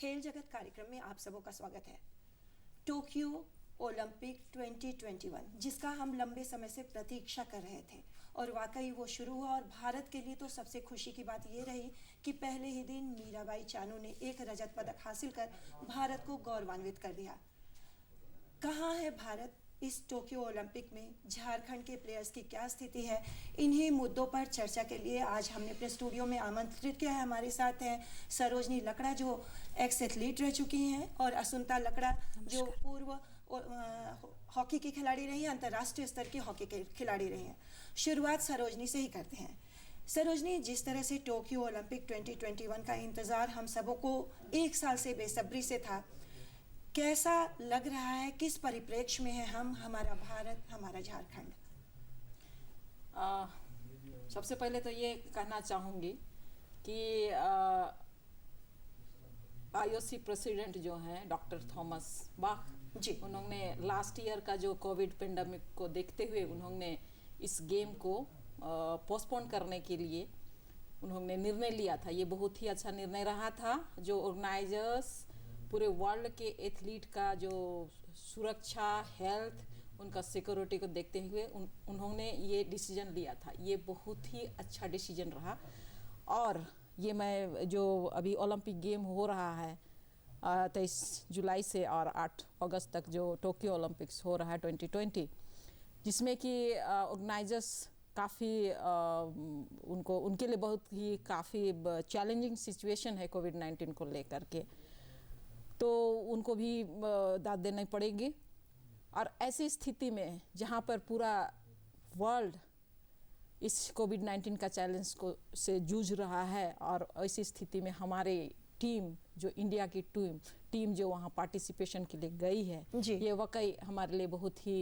खेल जगत कार्यक्रम में आप सबों का स्वागत है। टोक्यो ओलंपिक 2021 जिसका हम लंबे समय से प्रतीक्षा कर रहे थे और वाकई वो शुरू हुआ और भारत के लिए तो सबसे खुशी की बात ये रही कि पहले ही दिन मीराबाई चानू ने एक रजत पदक हासिल कर भारत को गौरवान्वित कर दिया। कहाँ है भारत इस टोक्यो ओलंपिक में? झारखंड के प्लेयर्स की क्या स्थिति है? इन्हीं मुद्दों पर चर्चा के लिए आज हमने अपने स्टूडियो में आमंत्रित किया है। हमारे साथ हैं सरोजनी लकड़ा जो एक्स एथलीट रह चुकी हैं और असुंता लकड़ा जो पूर्व हॉकी की खिलाड़ी रही हैं, अंतर्राष्ट्रीय स्तर की हॉकी के खिलाड़ी रही हैं। शुरुआत सरोजनी से ही करते हैं। सरोजनी, जिस तरह से टोक्यो ओलंपिक 2021 का इंतज़ार हम सबों को एक साल से बेसब्री से था, कैसा लग रहा है? किस परिप्रेक्ष्य में है हमारा भारत, हमारा झारखंड? सबसे पहले तो ये कहना चाहूँगी कि IOC प्रेसिडेंट जो हैं डॉक्टर थॉमस बाख जी, उन्होंने लास्ट ईयर का जो कोविड पेंडेमिक को देखते हुए उन्होंने इस गेम को पोस्टपोन करने के लिए उन्होंने निर्णय लिया था। ये बहुत ही अच्छा निर्णय रहा था। जो ऑर्गेनाइजर्स पूरे वर्ल्ड के एथलीट का जो सुरक्षा, हेल्थ, उनका सिक्योरिटी को देखते हुए उन्होंने ये डिसीजन लिया था। ये बहुत ही अच्छा डिसीजन रहा। और ये मैं जो अभी ओलंपिक गेम हो रहा है 23 जुलाई से और 8 अगस्त तक जो टोक्यो ओलंपिक्स हो रहा है 2020, जिसमें कि ऑर्गेनाइजर्स काफ़ी उनके लिए बहुत ही काफ़ी चैलेंजिंग सिचुएशन है कोविड-19 को लेकर के, तो उनको भी दाद देनी पड़ेगी। और ऐसी स्थिति में जहाँ पर पूरा वर्ल्ड इस कोविड-19 का चैलेंज से जूझ रहा है और ऐसी स्थिति में हमारे टीम जो इंडिया की टीम जो वहाँ पार्टिसिपेशन के लिए गई है, ये वाकई हमारे लिए बहुत ही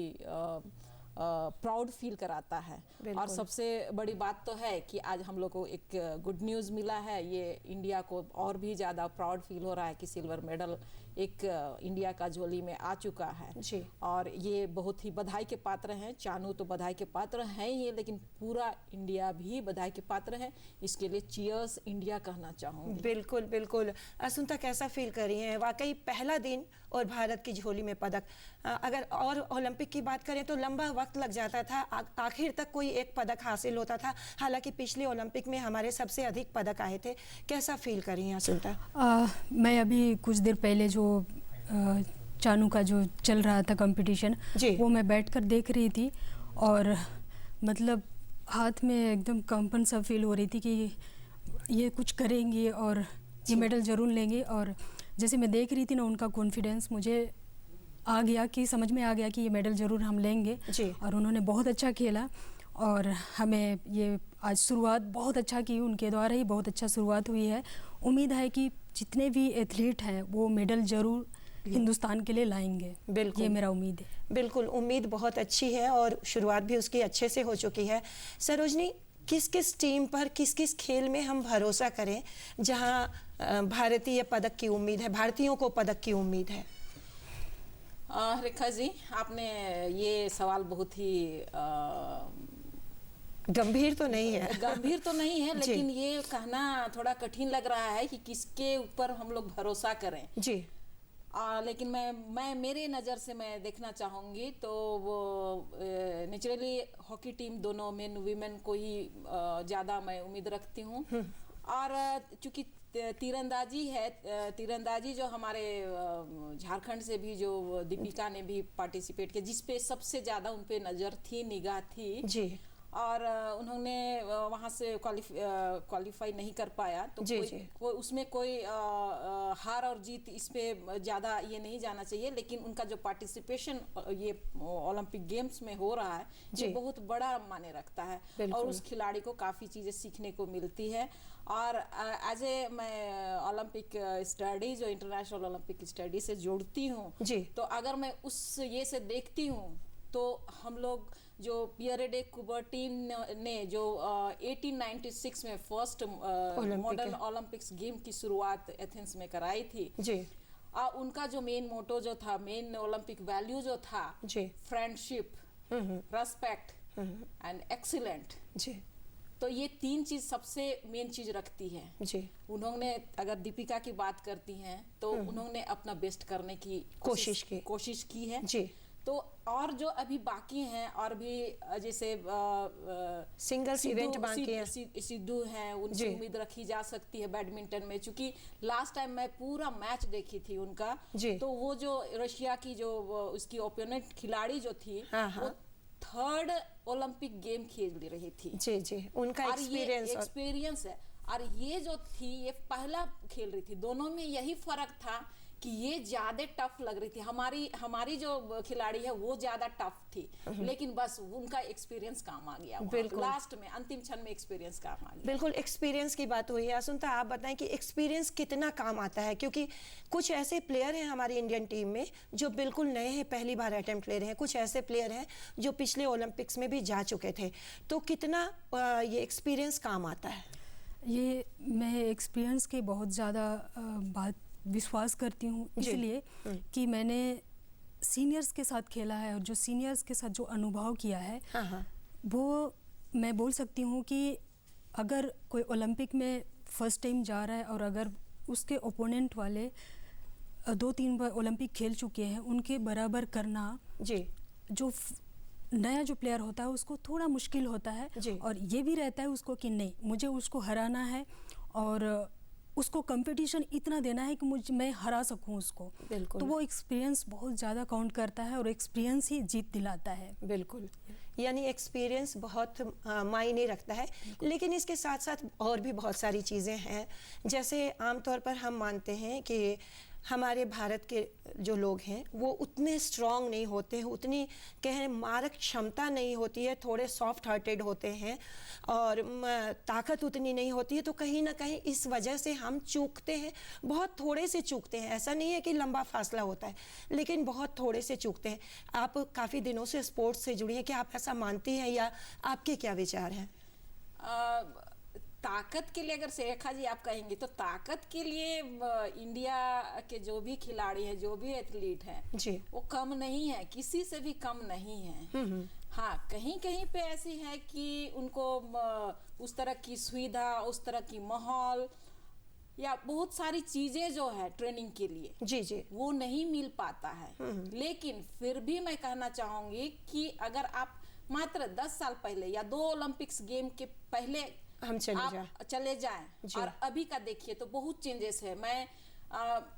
प्राउड फील कराता है। और सबसे बड़ी बात तो है कि आज हम लोग को एक गुड न्यूज़ मिला है। ये इंडिया को और भी ज़्यादा प्राउड फील हो रहा है कि सिल्वर मेडल एक इंडिया का झोली में आ चुका है जी। और ये बहुत ही बधाई के पात्र हैं। चानू तो बधाई के पात्र हैं ही, लेकिन पूरा इंडिया भी बधाई के पात्र है। इसके लिए चीयर्स इंडिया कहना चाहूँगी। बिल्कुल बिल्कुल। असुंता, कैसा फील कर रही हैं? वाकई पहला दिन और भारत की झोली में पदक। अगर और ओलंपिक की बात करें तो लंबा वक्त लग जाता था, आखिर तक कोई एक पदक हासिल होता था। हालांकि पिछले ओलंपिक में हमारे सबसे अधिक पदक आए थे। कैसा फील कर रही हैं असुंता? मैं अभी कुछ देर पहले जो चानू का जो चल रहा था कंपटीशन, वो मैं बैठकर देख रही थी और मतलब हाथ में एकदम कंपन सा फील हो रही थी कि ये कुछ करेंगी और ये मेडल ज़रूर लेंगे। और जैसे मैं देख रही थी ना, उनका कॉन्फिडेंस मुझे आ गया कि समझ में आ गया कि ये मेडल ज़रूर हम लेंगे। और उन्होंने बहुत अच्छा खेला और हमें ये आज शुरुआत बहुत अच्छा की, उनके द्वारा ही बहुत अच्छा शुरुआत हुई है। उम्मीद है कि जितने भी एथलीट हैं वो मेडल ज़रूर हिंदुस्तान के लिए लाएंगे। बिल्कुल, ये मेरा उम्मीद है। बिल्कुल, उम्मीद बहुत अच्छी है और शुरुआत भी उसकी अच्छे से हो चुकी है। सरोजनी, किस किस टीम पर, किस किस खेल में हम भरोसा करें जहां भारतीय पदक की उम्मीद है, भारतीयों को पदक की उम्मीद है? रेखा जी, आपने ये सवाल बहुत ही गंभीर तो नहीं है। गंभीर तो नहीं है, लेकिन ये कहना थोड़ा कठिन लग रहा है कि किसके ऊपर हम लोग भरोसा करें जी। लेकिन मैं मेरे नज़र से मैं देखना चाहूँगी तो वो नेचुरली हॉकी टीम दोनों मेन वीमेन को ही ज़्यादा मैं उम्मीद रखती हूँ। और चूँकि तीरंदाजी है, तीरंदाजी जो हमारे झारखंड से भी जो दीपिका ने भी पार्टिसिपेट किया, जिसपे सबसे ज़्यादा उन पे नज़र थी, निगाह थी जी। और उन्होंने वहाँ से क्वालिफाई नहीं कर पाया तो उसमें कोई हार और जीत इस पे ज़्यादा ये नहीं जाना चाहिए। लेकिन उनका जो पार्टिसिपेशन ये ओलंपिक गेम्स में हो रहा है ये बहुत बड़ा माने रखता है और उस खिलाड़ी को काफ़ी चीज़ें सीखने को मिलती है। और एज ए मैं ओलंपिक स्टडीज और इंटरनेशनल ओलंपिक स्टडी से जोड़ती हूँ तो अगर मैं उस ये से देखती हूँ तो हम लोग जो पियरे डे कुबर्टीन ने जो 1896 में फर्स्ट मॉडर्न ओलंपिक्स गेम की शुरुआत एथेंस में कराई थी जी। उनका जो मेन मोटो जो था, मेन ओलंपिक वैल्यू जो था जी, फ्रेंडशिप, रेस्पेक्ट एंड एक्सीलेंट जी। तो ये 3 चीज सबसे मेन चीज रखती है जी। उन्होंने, अगर दीपिका की बात करती हैं तो उन्होंने अपना बेस्ट करने की कोशिश की है जी। तो और जो अभी बाकी हैं और भी जैसे सिंगल्स इवेंट बाकी हैं, सिद्धू हैं, उनसे उम्मीद रखी जा सकती है बैडमिंटन में, क्योंकि लास्ट टाइम मैं पूरा मैच देखी थी उनका तो वो जो रशिया की जो उसकी ओपोनेंट खिलाड़ी जो थी वो 3rd ओलंपिक गेम खेल रही थी। जी जी, उनका एक्सपीरियंस है। और ये जो थी ये पहला खेल रही थी, दोनों में यही फर्क था कि ये ज्यादा टफ लग रही थी, हमारी जो खिलाड़ी है वो ज्यादा टफ थी, लेकिन बस उनका एक्सपीरियंस काम आ गया लास्ट में, अंतिम क्षण में एक्सपीरियंस काम आ गया। बिल्कुल, एक्सपीरियंस की बात हुई है। असुंता, आप बताएं कि एक्सपीरियंस कितना काम आता है, क्योंकि कुछ ऐसे प्लेयर हैं हमारी इंडियन टीम में जो बिल्कुल नए हैं, पहली बार अटेम्प्ट ले रहे हैं, कुछ ऐसे प्लेयर हैं जो पिछले ओलंपिक्स में भी जा चुके थे, तो कितना ये एक्सपीरियंस काम आता है? ये मैं एक्सपीरियंस की बहुत ज़्यादा बात विश्वास करती हूँ, इसलिए कि मैंने सीनियर्स के साथ खेला है और जो सीनियर्स के साथ जो अनुभव किया है वो मैं बोल सकती हूँ कि अगर कोई ओलंपिक में फर्स्ट टाइम जा रहा है और अगर उसके ओपोनेंट वाले 2-3 बार ओलंपिक खेल चुके हैं, उनके बराबर करना जी, जो नया जो प्लेयर होता है उसको थोड़ा मुश्किल होता है और ये भी रहता है उसको कि नहीं, मुझे उसको हराना है और उसको कंपटीशन इतना देना है कि मैं हरा सकूं उसको। बिल्कुल। तो वो एक्सपीरियंस बहुत ज़्यादा काउंट करता है और एक्सपीरियंस ही जीत दिलाता है। बिल्कुल, यानी एक्सपीरियंस बहुत मायने रखता है। लेकिन इसके साथ साथ और भी बहुत सारी चीज़ें हैं, जैसे आमतौर पर हम मानते हैं कि हमारे भारत के जो लोग हैं वो उतने स्ट्रांग नहीं होते हैं, उतनी कहें मारक क्षमता नहीं होती है, थोड़े सॉफ्ट हार्टेड होते हैं और ताकत उतनी नहीं होती है, तो कहीं ना कहीं इस वजह से हम चूकते हैं, बहुत थोड़े से चूकते हैं। ऐसा नहीं है कि लंबा फासला होता है, लेकिन बहुत थोड़े से चूकते हैं। आप काफ़ी दिनों से स्पोर्ट्स से जुड़ी हैं, क्या आप ऐसा मानती हैं या आपके क्या विचार हैं? ताकत के लिए अगर शेखा जी आप कहेंगे तो ताकत के लिए इंडिया के जो भी खिलाड़ी हैं, जो भी एथलीट हैं जी, वो कम नहीं है, किसी से भी कम नहीं है। हाँ, कहीं कहीं पे ऐसी है कि उनको उस तरह की सुविधा, उस तरह की माहौल या बहुत सारी चीजें जो है ट्रेनिंग के लिए जी जी वो नहीं मिल पाता है। लेकिन फिर भी मैं कहना चाहूंगी कि अगर आप मात्र 10 साल पहले या 2 ओलंपिक्स गेम के पहले हम चले जाएं और अभी का देखिए तो बहुत चेंजेस है।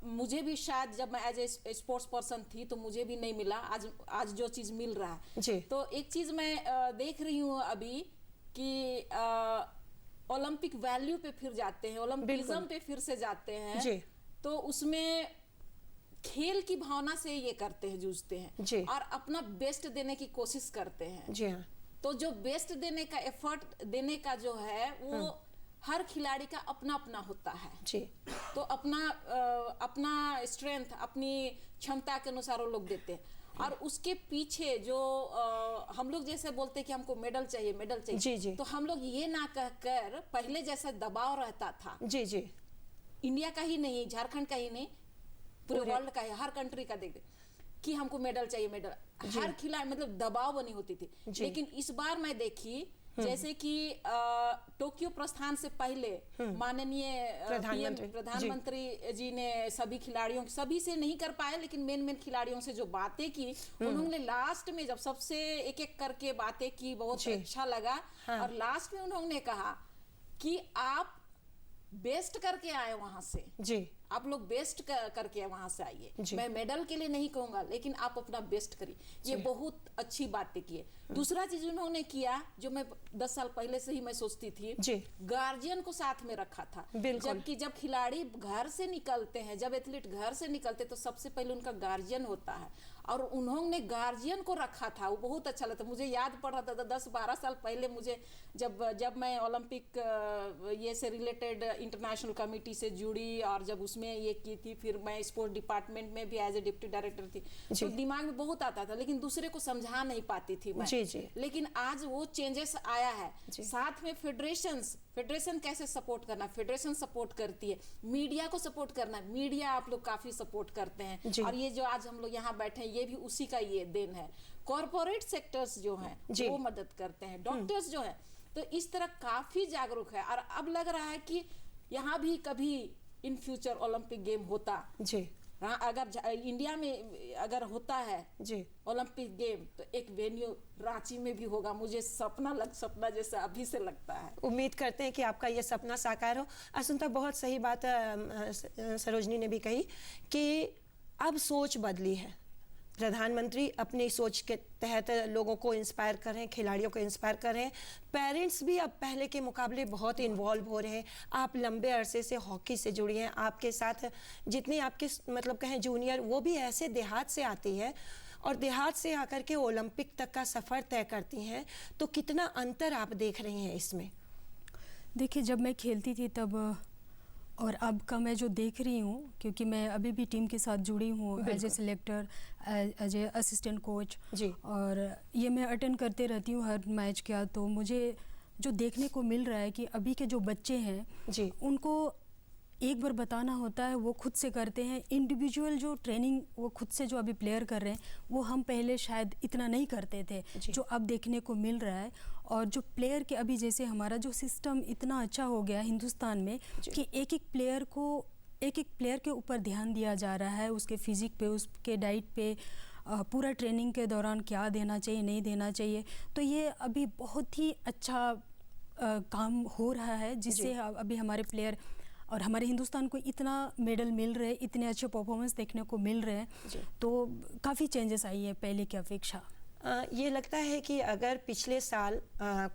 मुझे भी शायद जब मैं एज ए स्पोर्ट्स पर्सन थी तो मुझे भी नहीं मिला आज जो चीज मिल रहा है जी। तो एक चीज मैं देख रही हूँ अभी कि ओलंपिक वैल्यू पे फिर जाते हैं, ओलंपिज्म पे फिर से जाते हैं जी। तो उसमें खेल की भावना से ये करते हैं, जूझते हैं और अपना बेस्ट देने की कोशिश करते हैं। जी हाँ। तो जो बेस्ट देने का एफर्ट देने का जो है वो हर खिलाड़ी का अपना अपना होता है जी। तो अपना स्ट्रेंथ, अपनी क्षमता के अनुसार वो लोग देते हैं और उसके पीछे जो हम लोग जैसे बोलते हैं कि हमको मेडल चाहिए जी जी। तो हम लोग ये ना कहकर पहले जैसा दबाव रहता था जी जी, इंडिया का ही नहीं, झारखंड का ही नहीं, पूरे वर्ल्ड का है, हर कंट्री का देख कि हमको मेडल चाहिए, हर खिलाड़ी मतलब दबाव बनी होती थी। लेकिन इस बार मैं देखी जैसे कि टोक्यो प्रस्थान से पहले माननीय प्रधानमंत्री जी ने सभी खिलाड़ियों, सभी से नहीं कर पाए लेकिन मेन खिलाड़ियों से जो बातें की, उन्होंने लास्ट में जब सबसे एक एक करके बातें की, बहुत अच्छा लगा। और लास्ट में उन्होंने कहा कि आप बेस्ट करके आए वहां से जी, आप लोग बेस्ट करके वहां से आइए। मैं मेडल के लिए नहीं कहूंगा लेकिन आप अपना बेस्ट करिए। ये बहुत अच्छी बातें की है। दूसरा चीज उन्होंने किया जो मैं 10 साल पहले से ही मैं सोचती थी, गार्जियन को साथ में रखा था। जबकि जब खिलाड़ी घर से निकलते हैं, जब एथलीट घर से निकलते तो सबसे पहले उनका गार्जियन होता है और उन्होंने गार्जियन को रखा था। वो बहुत अच्छा लगता। मुझे याद पड़ रहा था 10-12 साल पहले मुझे जब मैं ओलंपिक ये से रिलेटेड इंटरनेशनल कमेटी से जुड़ी और जब उसमें ये की थी, फिर मैं स्पोर्ट डिपार्टमेंट में भी एज ए डिप्टी डायरेक्टर थी, तो दिमाग में बहुत आता था लेकिन दूसरे को समझा नहीं पाती थी मैं। लेकिन आज वो चेंजेस आया है। साथ में फेडरेशन कैसे सपोर्ट करना, फेडरेशन सपोर्ट करती है, मीडिया को सपोर्ट करना, मीडिया आप लोग काफी सपोर्ट करते हैं और ये जो आज हम लोग यहाँ बैठे हैं ये भी उसी का ये देन है। कॉर्पोरेट सेक्टर्स जो हैं वो मदद करते हैं, डॉक्टर्स जो है तो इस तरह काफ़ी जागरूक है। और अब लग रहा है कि यहाँ भी कभी इन फ्यूचर ओलंपिक गेम होता जी। हाँ, अगर इंडिया में अगर होता है जी ओलंपिक गेम तो एक वेन्यू रांची में भी होगा। मुझे सपना जैसा अभी से लगता है। उम्मीद करते हैं कि आपका ये सपना साकार हो। असुंता, बहुत सही बात सरोजनी ने भी कही कि अब सोच बदली है। प्रधानमंत्री अपनी सोच के तहत लोगों को इंस्पायर कर रहे हैं, खिलाड़ियों को इंस्पायर कर रहे हैं। पेरेंट्स भी अब पहले के मुकाबले बहुत इन्वॉल्व हो रहे हैं। आप लंबे अरसे से हॉकी से जुड़ी हैं, आपके साथ जितनी आपके मतलब कहें जूनियर, वो भी ऐसे देहात से आती है और देहात से आकर के ओलंपिक तक का सफ़र तय करती हैं। तो कितना अंतर आप देख रही हैं इसमें? देखिए, जब मैं खेलती थी तब और अब का मैं जो देख रही हूँ, क्योंकि मैं अभी भी टीम के साथ जुड़ी हूँ as a selector, as a assistant coach, और ये मैं अटेंड करते रहती हूँ हर मैच का। तो मुझे जो देखने को मिल रहा है कि अभी के जो बच्चे हैं उनको एक बार बताना होता है, वो खुद से करते हैं। इंडिविजुअल जो ट्रेनिंग वो खुद से जो अभी प्लेयर कर रहे हैं, वो हम पहले शायद इतना नहीं करते थे, जो अब देखने को मिल रहा है। और जो प्लेयर के अभी जैसे हमारा जो सिस्टम इतना अच्छा हो गया हिंदुस्तान में कि एक एक प्लेयर के ऊपर ध्यान दिया जा रहा है, उसके फिजिक पे, उसके डाइट पे, पूरा ट्रेनिंग के दौरान क्या देना चाहिए नहीं देना चाहिए। तो ये अभी बहुत ही अच्छा काम हो रहा है, जिससे अभी हमारे प्लेयर और हमारे हिंदुस्तान को इतना मेडल मिल रहे हैं, इतने अच्छे परफॉर्मेंस देखने को मिल रहे हैं। तो काफ़ी चेंजेस आई है पहले की अपेक्षा। ये लगता है कि अगर पिछले साल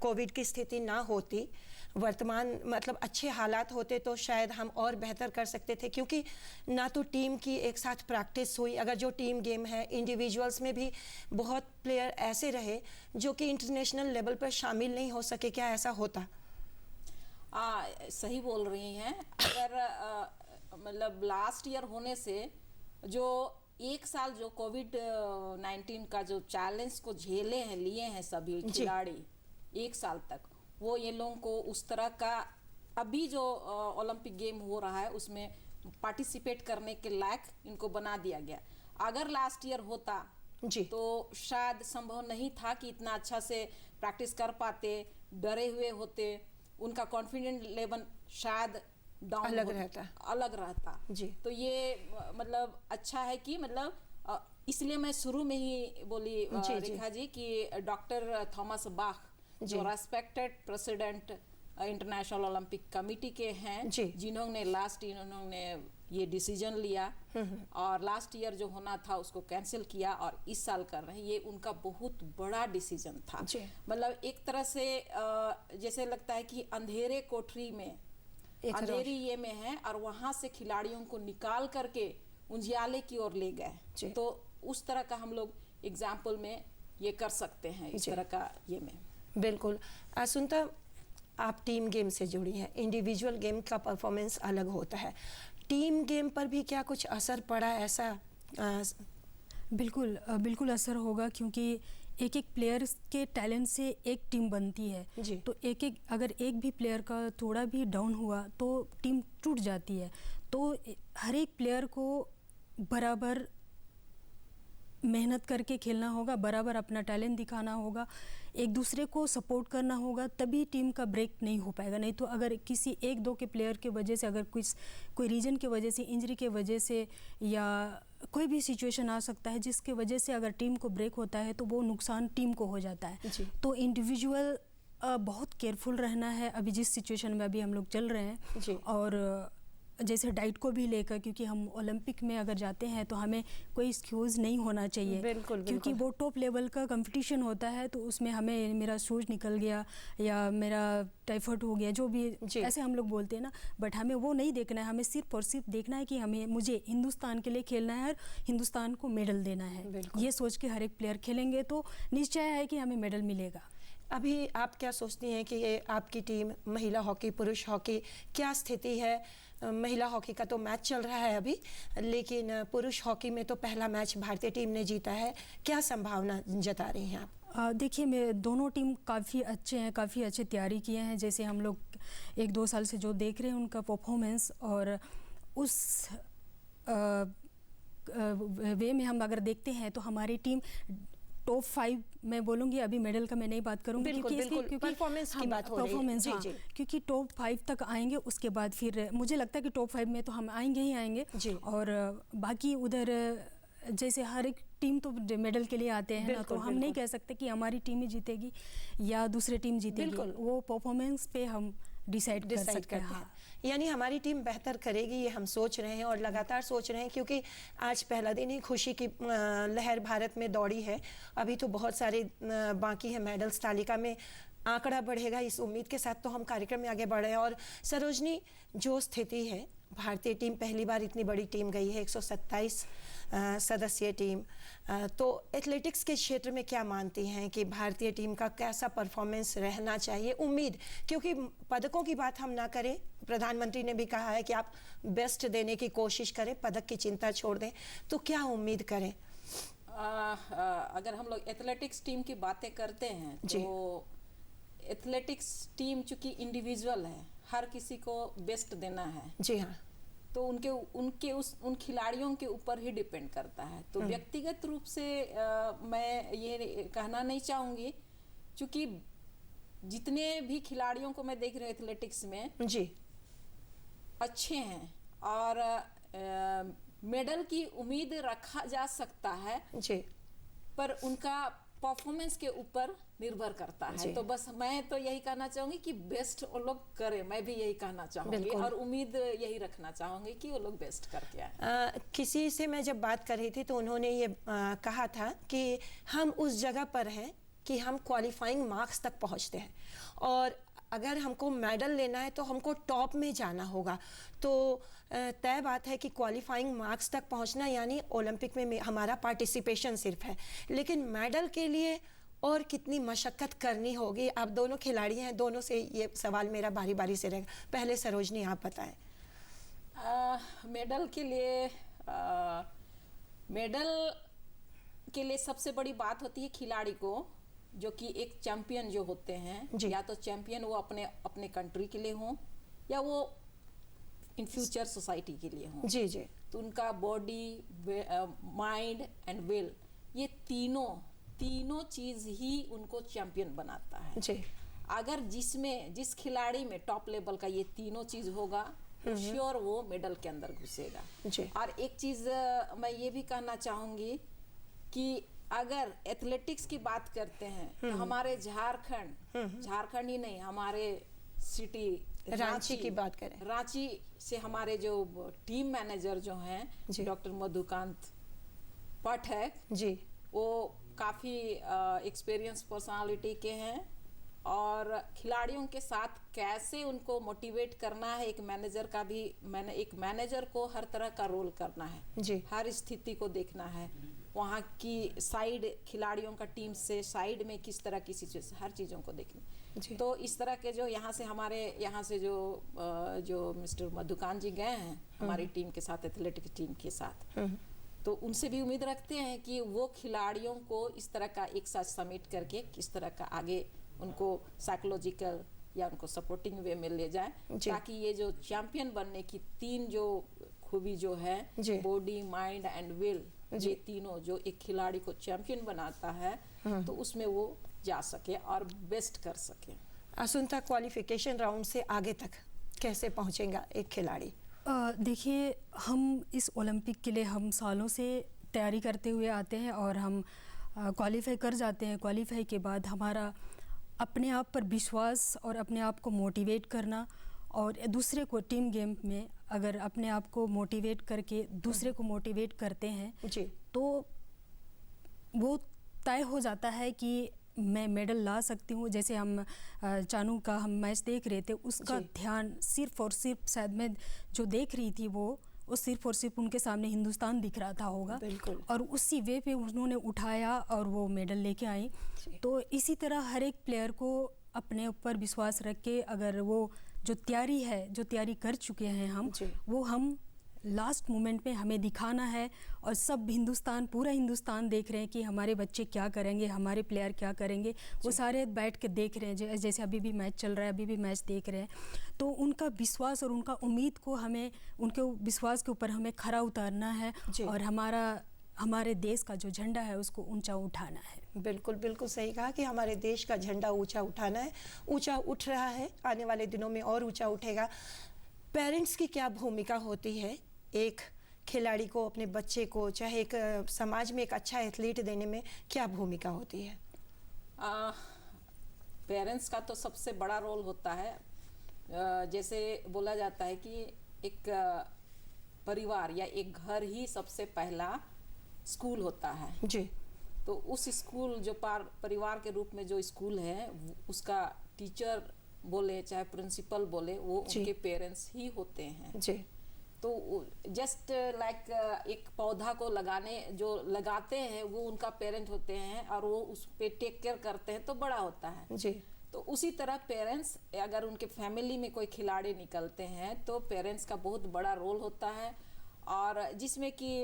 कोविड की स्थिति ना होती, वर्तमान मतलब अच्छे हालात होते, तो शायद हम और बेहतर कर सकते थे। क्योंकि ना तो टीम की एक साथ प्रैक्टिस हुई, अगर जो टीम गेम है, इंडिविजुअल्स में भी बहुत प्लेयर ऐसे रहे जो कि इंटरनेशनल लेवल पर शामिल नहीं हो सके। क्या ऐसा होता? सही बोल रही हैं। अगर मतलब लास्ट ईयर होने से जो एक साल जो कोविड-19 का जो चैलेंज को झेले हैं, लिए हैं सभी खिलाड़ी एक साल तक, वो ये लोगों को उस तरह का अभी जो ओलंपिक गेम हो रहा है उसमें पार्टिसिपेट करने के लायक इनको बना दिया गया। अगर लास्ट ईयर होता तो शायद संभव नहीं था कि इतना अच्छा से प्रैक्टिस कर पाते, डरे हुए होते, उनका कॉन्फिडेंस लेवल शायद डाउन अलग रहता जी। तो ये मतलब अच्छा है कि मतलब इसलिए मैं शुरू में ही बोली रेखा जी कि डॉक्टर थॉमस बाख जो respected president international Olympic committee के हैं, जिन्होंने इन्होंने ये डिसीजन लिया और लास्ट ईयर जो होना था उसको कैंसिल किया और इस साल कर रहे हैं। ये उनका बहुत बड़ा डिसीजन था। मतलब एक तरह से जैसे लगता है कि अंधेरे कोठरी में, अंधेरी ये में है और वहां से खिलाड़ियों को निकाल करके उजियाले की ओर ले गए। तो उस तरह का हम लोग एग्जाम्पल में ये कर सकते हैं, इस तरह का ये में। बिल्कुल। असुंता, आप टीम गेम से जुड़ी हैं, इंडिविजुअल गेम का परफॉर्मेंस अलग होता है, टीम गेम पर भी क्या कुछ असर पड़ा ऐसा? बिल्कुल असर होगा, क्योंकि एक एक प्लेयर के टैलेंट से एक टीम बनती है। तो अगर एक भी प्लेयर का थोड़ा भी डाउन हुआ तो टीम टूट जाती है। तो हर एक प्लेयर को बराबर मेहनत करके खेलना होगा, बराबर अपना टैलेंट दिखाना होगा, एक दूसरे को सपोर्ट करना होगा, तभी टीम का ब्रेक नहीं हो पाएगा। नहीं तो अगर किसी एक दो के प्लेयर के वजह से, अगर कोई रीजन के वजह से, इंजरी के वजह से या कोई भी सिचुएशन आ सकता है जिसके वजह से अगर टीम को ब्रेक होता है तो वो नुकसान टीम को हो जाता है। तो इंडिविजुअल बहुत केयरफुल रहना है अभी जिस सिचुएशन में अभी हम लोग चल रहे हैं। और जैसे डाइट को भी लेकर, क्योंकि हम ओलंपिक में अगर जाते हैं तो हमें कोई एक्सक्यूज़ नहीं होना चाहिए। बिल्कुल। क्योंकि वो टॉप लेवल का कंपटीशन होता है, तो उसमें हमें मेरा शूज निकल गया या मेरा टाइफाइड हो गया, जो भी ऐसे हम लोग बोलते हैं ना, बट हमें वो नहीं देखना है। हमें सिर्फ और सिर्फ देखना है कि मुझे हिंदुस्तान के लिए खेलना है और हिंदुस्तान को मेडल देना है। ये सोच के हर एक प्लेयर खेलेंगे तो निश्चय है कि हमें मेडल मिलेगा। अभी आप क्या सोचती हैं कि ये आपकी टीम, महिला हॉकी, पुरुष हॉकी, क्या स्थिति है? महिला हॉकी का तो मैच चल रहा है अभी, लेकिन पुरुष हॉकी में तो पहला मैच भारतीय टीम ने जीता है। क्या संभावना जता रही हैं आप? देखिए, दोनों टीम काफ़ी अच्छे हैं, काफ़ी अच्छे तैयारी किए हैं। जैसे हम लोग 1-2 साल से जो देख रहे हैं उनका परफॉर्मेंस, और उस वे में हम अगर देखते हैं तो हमारी टीम टॉप 5 मैं बोलूँगी, अभी मेडल का मैं नहीं बात करूँगी क्योंकि परफॉर्मेंस की बात हो रही है। परफॉर्मेंस, हाँ, क्योंकि टॉप 5 तक आएंगे, उसके बाद फिर मुझे लगता है कि टॉप 5 में तो हम आएंगे ही आएंगे। और बाकी उधर जैसे हर एक टीम तो मेडल के लिए आते हैं ना, तो हम नहीं कह सकते कि हमारी टीम ही जीतेगी या दूसरी टीम जीतेगी, वो परफॉर्मेंस पे हम डिसाइड कर सकते हैं। हाँ। यानी हमारी टीम बेहतर करेगी, ये हम सोच रहे हैं और लगातार सोच रहे हैं, क्योंकि आज पहला दिन ही खुशी की लहर भारत में दौड़ी है। अभी तो बहुत सारे बाकी हैं मेडल्स, तालिका में आंकड़ा बढ़ेगा, इस उम्मीद के साथ तो हम कार्यक्रम में आगे बढ़ रहे हैं। और सरोजनी, जो स्थिति है, भारतीय टीम पहली बार इतनी बड़ी टीम गई है, 127 सदस्यीय टीम, तो एथलेटिक्स के क्षेत्र में क्या मानती हैं कि भारतीय टीम का कैसा परफॉर्मेंस रहना चाहिए? उम्मीद, क्योंकि पदकों की बात हम ना करें, प्रधानमंत्री ने भी कहा है कि आप बेस्ट देने की कोशिश करें, पदक की चिंता छोड़ दें, तो क्या उम्मीद करें? अगर हम लोग एथलेटिक्स टीम की बातें करते हैं तो एथलेटिक्स टीम चूंकि इंडिविजुअल है, हर किसी को बेस्ट देना है। जी हाँ। तो उन खिलाड़ियों के ऊपर ही डिपेंड करता है। तो व्यक्तिगत रूप से मैं ये कहना नहीं चाहूँगी, क्योंकि जितने भी खिलाड़ियों को मैं देख रही हूँ एथलेटिक्स में जी अच्छे हैं और मेडल की उम्मीद रखा जा सकता है जी, पर उनका परफॉर्मेंस के ऊपर निर्भर करता है। तो बस मैं तो यही कहना चाहूंगी कि बेस्ट वो लोग करें, मैं भी यही कहना चाहूंगी और उम्मीद यही रखना चाहूंगी कि वो लोग बेस्ट करके आए। किसी से मैं जब बात कर रही थी तो उन्होंने ये कहा था कि हम उस जगह पर हैं कि हम क्वालिफाइंग मार्क्स तक पहुंचते हैं, और अगर हमको मेडल लेना है तो हमको टॉप में जाना होगा। तो तय बात है कि क्वालिफाइंग मार्क्स तक पहुंचना यानी ओलंपिक में हमारा पार्टिसिपेशन सिर्फ है, लेकिन मेडल के लिए और कितनी मशक्कत करनी होगी? आप दोनों खिलाड़ी हैं, दोनों से ये सवाल मेरा बारी बारी से रहेगा। पहले सरोजनी, आप बताएं। मेडल के लिए सबसे बड़ी बात होती है खिलाड़ी को, जो कि एक चैंपियन जो होते हैं, या तो चैंपियन वो अपने कंट्री के लिए हों या वो इन फ्यूचर सोसाइटी के लिए हों। जी जी। तो उनका बॉडी, माइंड एंड विल, ये तीनों चीज ही उनको चैंपियन बनाता है जी। अगर जिस खिलाड़ी में टॉप लेवल का ये तीनों चीज होगा तो श्योर वो मेडल के अंदर घुसेगा जी। और एक चीज मैं ये भी कहना चाहूंगी कि अगर एथलेटिक्स की बात करते हैं तो हमारे झारखंड ही नहीं, हमारे सिटी रांची की बात करें, रांची से हमारे जो टीम मैनेजर जो हैं डॉक्टर मधुकांत पाठक जी, वो काफ़ी एक्सपीरियंस पर्सनालिटी के हैं और खिलाड़ियों के साथ कैसे उनको मोटिवेट करना है, एक मैनेजर को हर तरह का रोल करना है जी, हर स्थिति को देखना है, वहाँ की साइड खिलाड़ियों का टीम से साइड में किस तरह की सिचुएशन, हर चीज़ों को देखना। तो इस तरह के जो हमारे यहाँ से जो मिस्टर मधुकांत जी गए हैं हमारी टीम के साथ, एथलेटिक्स टीम के साथ, तो उनसे भी उम्मीद रखते हैं कि वो खिलाड़ियों को इस तरह का एक साथ समिट करके किस तरह का आगे उनको साइकोलॉजिकल या उनको सपोर्टिंग वे में ले जाए, ताकि ये जो चैंपियन बनने की तीन जो खूबी जो है, बॉडी, माइंड एंड विल, ये तीनों जो एक खिलाड़ी को चैंपियन बनाता है तो उसमें वो जा सके और बेस्ट कर सके। असुंता, क्वालिफिकेशन राउंड से आगे तक कैसे पहुंचेगा एक खिलाड़ी? देखिए, हम इस ओलंपिक के लिए हम सालों से तैयारी करते हुए आते हैं और हम क्वालिफाई कर जाते हैं। क्वालिफाई के बाद हमारा अपने आप पर विश्वास और अपने आप को मोटिवेट करना और दूसरे को टीम गेम में अगर अपने आप को मोटिवेट करके दूसरे को मोटिवेट करते हैं जी, तो वो तय हो जाता है कि मैं मेडल ला सकती हूँ। जैसे हम चानू का हम मैच देख रहे थे, उसका ध्यान सिर्फ और सिर्फ, शायद मैं जो देख रही थी वो सिर्फ और सिर्फ उनके सामने हिंदुस्तान दिख रहा था होगा और उसी वे पे उन्होंने उठाया और वो मेडल लेके आई। तो इसी तरह हर एक प्लेयर को अपने ऊपर विश्वास रख के अगर वो जो तैयारी कर चुके हैं वो हम लास्ट मोमेंट में हमें दिखाना है और सब पूरा हिंदुस्तान देख रहे हैं कि हमारे बच्चे क्या करेंगे, हमारे प्लेयर क्या करेंगे, वो सारे बैठ के देख रहे हैं। जैसे अभी भी मैच चल रहा है, अभी भी मैच देख रहे हैं, तो उनका विश्वास और उनका उम्मीद को हमें, उनके विश्वास के ऊपर हमें खरा उतारना है और हमारा हमारे देश का जो झंडा है उसको ऊंचा उठाना है। बिल्कुल बिल्कुल सही कहा कि हमारे देश का झंडा ऊंचा उठाना है, ऊंचा उठ रहा है, आने वाले दिनों में और ऊंचा उठेगा। पेरेंट्स की क्या भूमिका होती है एक खिलाड़ी को, अपने बच्चे को, चाहे एक समाज में एक अच्छा एथलीट देने में क्या भूमिका होती है? पेरेंट्स का तो सबसे बड़ा रोल होता है। जैसे बोला जाता है कि एक परिवार या एक घर ही सबसे पहला स्कूल होता है जी। तो उस स्कूल जो परिवार के रूप में जो स्कूल है उसका टीचर बोले चाहे प्रिंसिपल बोले वो उनके पेरेंट्स ही होते हैं जी। तो जस्ट लाइक एक पौधा को लगाते हैं वो उनका पेरेंट होते हैं और वो उस पे टेक केयर करते हैं तो बड़ा होता है जी। तो उसी तरह पेरेंट्स अगर उनके फैमिली में कोई खिलाड़ी निकलते हैं तो पेरेंट्स का बहुत बड़ा रोल होता है और जिसमें कि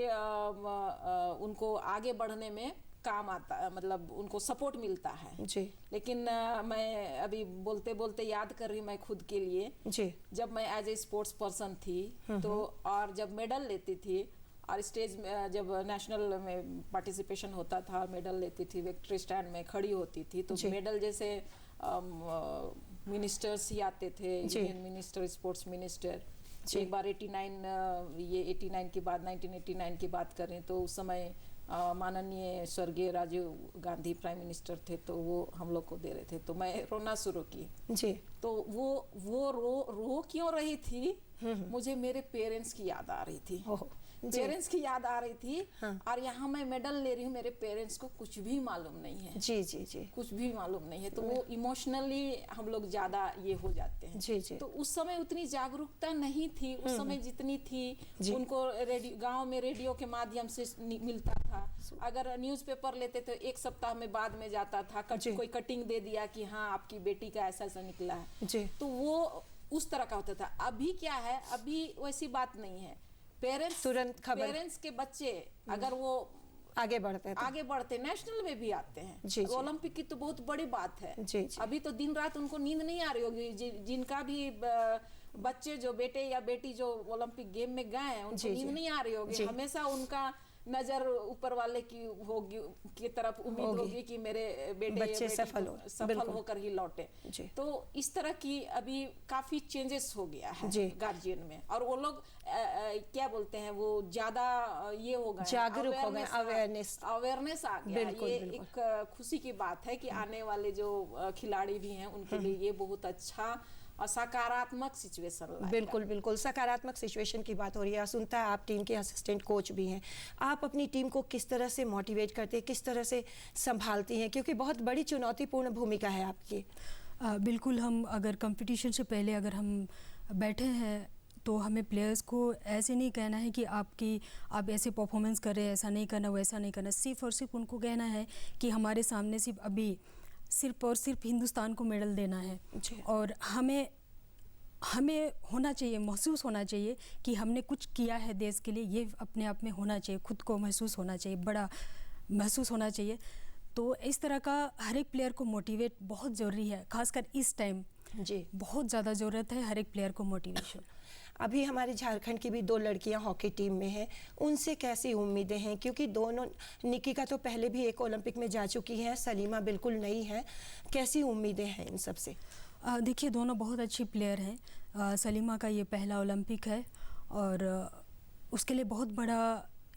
उनको आगे बढ़ने में काम आता है, मतलब उनको सपोर्ट मिलता है जी। लेकिन मैं अभी बोलते बोलते याद कर रही हूँ मैं खुद के लिए जी। जब मैं एज ए स्पोर्ट्स पर्सन थी तो और जब मेडल लेती थी और स्टेज में जब नेशनल में पार्टिसिपेशन होता था मेडल लेती थी, विक्ट्री स्टैंड में खड़ी होती थी तो मेडल जैसे मिनिस्टर्स ही आते थे, यूनियन मिनिस्टर, स्पोर्ट्स मिनिस्टर। एक बार 89 की बात 1989 की बात करें तो उस समय माननीय स्वर्गीय राजीव गांधी प्राइम मिनिस्टर थे तो वो हम लोग को दे रहे थे तो मैं रोना शुरू की जी। तो वो रो क्यों रही थी, मुझे मेरे पेरेंट्स की याद आ रही थी, पेरेंट्स की याद आ रही थी। हाँ। और यहाँ मैं मेडल ले रही हूँ, मेरे पेरेंट्स को कुछ भी मालूम नहीं है। जी जी जी। कुछ भी मालूम नहीं है तो वो इमोशनली हम लोग ज्यादा ये हो जाते हैं। जी जी। तो उस समय उतनी जागरूकता नहीं थी, उस समय जितनी थी उनको गांव में रेडियो के माध्यम से मिलता था। अगर न्यूज़पेपर लेते तो एक सप्ताह में बाद में जाता था, कोई कटिंग दे दिया कि हाँ आपकी बेटी का ऐसा ऐसा निकला है जी। तो वो उस तरह का होता था। अभी क्या है, अभी वैसी बात नहीं है। पेरेंट्स तुरंत खबर, पेरेंट्स के बच्चे अगर वो आगे बढ़ते नेशनल में भी आते हैं, ओलंपिक की तो बहुत बड़ी बात है जी। अभी तो दिन रात उनको नींद नहीं आ रही होगी जिनका भी बच्चे जो बेटे या बेटी जो ओलंपिक गेम में गए हैं उनको नींद नहीं आ रही होगी, हमेशा उनका नजर ऊपर वाले की होगी की तरफ उम्मीद होगी कि मेरे बच्चे सफल होकर ही लौटे। तो इस तरह की अभी काफी चेंजेस हो गया है गार्जियन में और वो लोग क्या बोलते हैं वो ज्यादा ये हो गए, जागरूक हो गए, अवेयरनेस आ गया। ये एक खुशी की बात है कि आने वाले जो खिलाड़ी भी हैं उनके लिए ये बहुत अच्छा और सकारात्मक सिचुएशन। बिल्कुल बिल्कुल सकारात्मक सिचुएशन की बात हो रही है। सुनता है आप टीम के असिस्टेंट कोच भी हैं, आप अपनी टीम को किस तरह से मोटिवेट करते हैं, किस तरह से संभालती हैं, क्योंकि बहुत बड़ी चुनौतीपूर्ण भूमिका है आपकी। बिल्कुल, हम अगर कंपटीशन से पहले अगर हम बैठे हैं तो हमें प्लेयर्स को ऐसे नहीं कहना है कि आप ऐसे परफॉर्मेंस करें, ऐसा नहीं करना, वैसा नहीं करना। सिर्फ और सिर्फ उनको कहना है कि हमारे सामने सिर्फ और सिर्फ हिंदुस्तान को मेडल देना है और हमें होना चाहिए, महसूस होना चाहिए कि हमने कुछ किया है देश के लिए। ये अपने आप में होना चाहिए, खुद को महसूस होना चाहिए, बड़ा महसूस होना चाहिए। तो इस तरह का हर एक प्लेयर को मोटिवेट बहुत ज़रूरी है, खासकर इस टाइम जी बहुत ज़्यादा ज़रूरत है हर एक प्लेयर को मोटिवेशन। अभी हमारे झारखंड की भी 2 लड़कियां हॉकी टीम में हैं, उनसे कैसी उम्मीदें हैं? क्योंकि दोनों, निकिका तो पहले भी एक ओलंपिक में जा चुकी हैं, सलीमा बिल्कुल नई है, कैसी उम्मीदें हैं इन सब से? देखिए, दोनों बहुत अच्छी प्लेयर हैं। सलीमा का ये पहला ओलंपिक है और उसके लिए बहुत बड़ा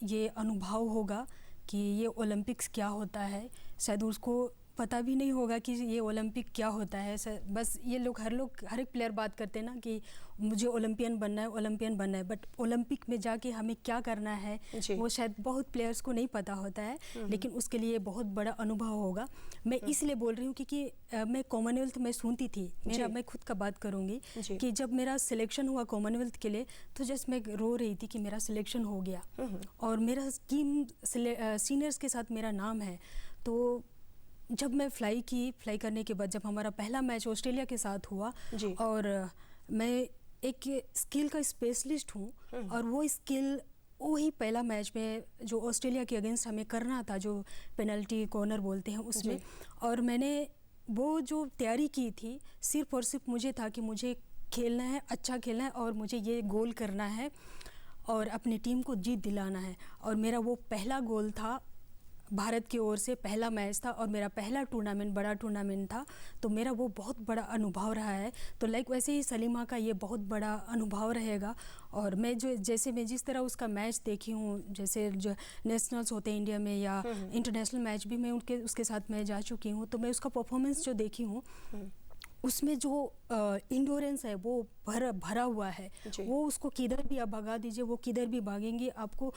ये अनुभव होगा कि ये ओलंपिक्स क्या होता है। शायद उसको पता भी नहीं होगा कि ये ओलंपिक क्या होता है। बस ये हर एक प्लेयर बात करते हैं ना कि मुझे ओलंपियन बनना है, बट ओलंपिक में जाके हमें क्या करना है वो शायद बहुत प्लेयर्स को नहीं पता होता है, लेकिन उसके लिए बहुत बड़ा अनुभव होगा। मैं इसलिए बोल रही हूँ क्योंकि मैं कॉमनवेल्थ में सुनती थी, मैं खुद का बात करूँगी कि जब मेरा सिलेक्शन हुआ कॉमनवेल्थ के लिए तो जस्ट मैं रो रही थी कि मेरा सिलेक्शन हो गया और मेरा टीम सीनियर्स के साथ मेरा नाम है। तो जब मैं फ्लाई करने के बाद जब हमारा पहला मैच ऑस्ट्रेलिया के साथ हुआ और मैं एक स्किल का स्पेशलिस्ट हूँ और वो स्किल वही पहला मैच में जो ऑस्ट्रेलिया के अगेंस्ट हमें करना था, जो पेनल्टी कॉर्नर बोलते हैं उसमें, और मैंने वो जो तैयारी की थी सिर्फ और सिर्फ मुझे था कि मुझे खेलना है, अच्छा खेलना है और मुझे ये गोल करना है। और अपनी टीम को जीत दिलाना है। और मेरा वो पहला गोल था, भारत की ओर से पहला मैच था और मेरा पहला टूर्नामेंट, बड़ा टूर्नामेंट था, तो मेरा वो बहुत बड़ा अनुभव रहा है। तो लाइक वैसे ही सलीमा का ये बहुत बड़ा अनुभव रहेगा। और मैं मैं जिस तरह उसका मैच देखी हूँ, जैसे जो नेशनल्स होते हैं इंडिया में या इंटरनेशनल मैच भी मैं उसके साथ मैं जा चुकी हूँ, तो मैं उसका परफॉर्मेंस जो देखी हूँ उसमें जो इंडोरेंस है वो भरा हुआ है। वो उसको किधर भी आप भगा दीजिए, वो किधर भी भागेंगे, आपको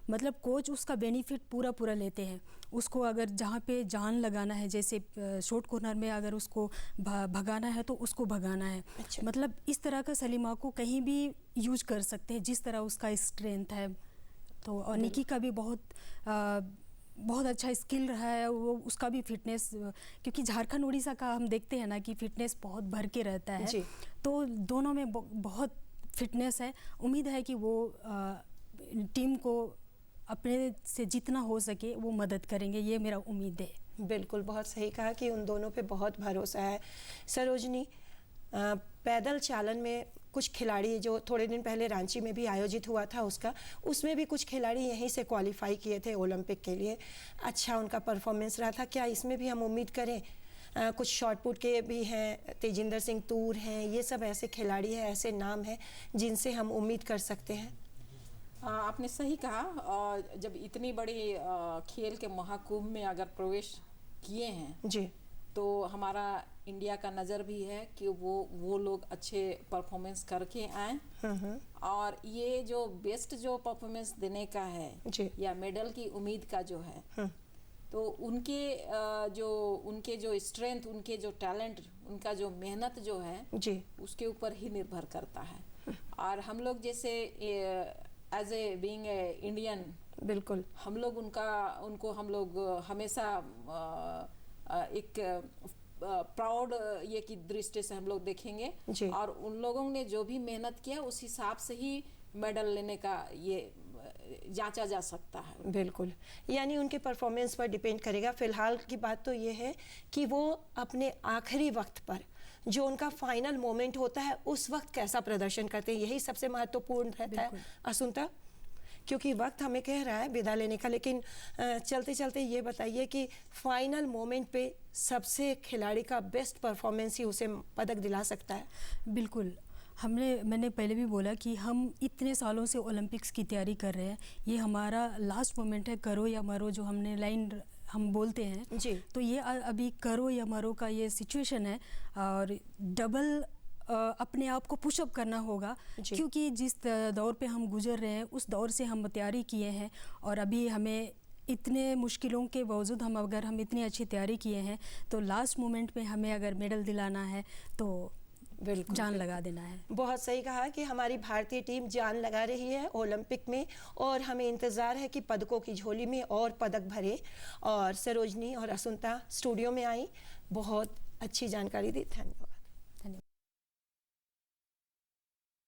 मतलब कोच उसका बेनिफिट पूरा लेते हैं। उसको अगर जहाँ पे जान लगाना है, जैसे शॉर्ट कॉर्नर में अगर उसको भगाना है तो उसको भगाना है। अच्छा। मतलब इस तरह का सलीमा को कहीं भी यूज कर सकते हैं जिस तरह उसका स्ट्रेंथ है। तो और निकी का भी बहुत अच्छा स्किल रहा है। वो उसका भी फिटनेस, क्योंकि झारखंड उड़ीसा का हम देखते हैं ना कि फिटनेस बहुत भर के रहता है जी। तो दोनों में बहुत फिटनेस है। उम्मीद है कि वो टीम को अपने से जितना हो सके वो मदद करेंगे, ये मेरा उम्मीद है। बिल्कुल, बहुत सही कहा कि उन दोनों पे बहुत भरोसा है। सरोजनी, पैदल चालन में कुछ खिलाड़ी जो थोड़े दिन पहले रांची में भी आयोजित हुआ था उसमें भी कुछ खिलाड़ी यहीं से क्वालिफाई किए थे ओलंपिक के लिए। अच्छा उनका परफॉर्मेंस रहा था। क्या इसमें भी हम उम्मीद करें? कुछ शॉट पुट के भी हैं, तेजिंदर सिंह तूर हैं, ये सब ऐसे खिलाड़ी हैं, ऐसे नाम हैं जिनसे हम उम्मीद कर सकते हैं। आपने सही कहा। जब इतनी बड़ी खेल के महाकुंभ में अगर प्रवेश किए हैं जी, तो हमारा इंडिया का नज़र भी है कि वो लोग अच्छे परफॉर्मेंस करके आए। और ये जो बेस्ट जो परफॉर्मेंस देने का है जी, या मेडल की उम्मीद का जो है, तो उनके जो स्ट्रेंथ, उनके जो टैलेंट, उनका जो मेहनत जो है जी, उसके ऊपर ही निर्भर करता है। और हम लोग जैसे as a being a Indian, बिल्कुल हम लोग उनको हम लोग हमेशा एक प्राउड ये की दृष्टि से हम लोग देखेंगे। जी। और उन लोगों ने जो भी मेहनत किया उस हिसाब से ही मेडल लेने का ये जांचा जा सकता है। बिल्कुल, यानी उनके परफॉर्मेंस पर डिपेंड करेगा। फिलहाल की बात तो ये है कि वो अपने आखिरी वक्त पर जो उनका फाइनल मोमेंट होता है उस वक्त कैसा प्रदर्शन करते हैं, यही सबसे महत्वपूर्ण रहता है असुंता, क्योंकि वक्त हमें कह रहा है विदा लेने का। लेकिन चलते चलते ये बताइए कि फाइनल मोमेंट पे सबसे खिलाड़ी का बेस्ट परफॉर्मेंस ही उसे पदक दिला सकता है। बिल्कुल, मैंने पहले भी बोला कि हम इतने सालों से ओलंपिक्स की तैयारी कर रहे हैं, ये हमारा लास्ट मोमेंट है, करो या मरो जो हमने लाइन हम बोलते हैं जी। तो ये अभी करो या मरो का ये सिचुएशन है और डबल अपने आप को पुशअप करना होगा, क्योंकि जिस दौर पे हम गुजर रहे हैं उस दौर से हम तैयारी किए हैं और अभी हमें इतने मुश्किलों के बावजूद अगर हम इतनी अच्छी तैयारी किए हैं तो लास्ट मोमेंट में हमें अगर मेडल दिलाना है तो बिल्कुल जान लगा देना है। बहुत सही कहा कि हमारी भारतीय टीम जान लगा रही है ओलंपिक में और हमें इंतज़ार है कि पदकों की झोली में और पदक भरे। और सरोजनी और असुंता स्टूडियो में आई, बहुत अच्छी जानकारी दी, धन्यवाद।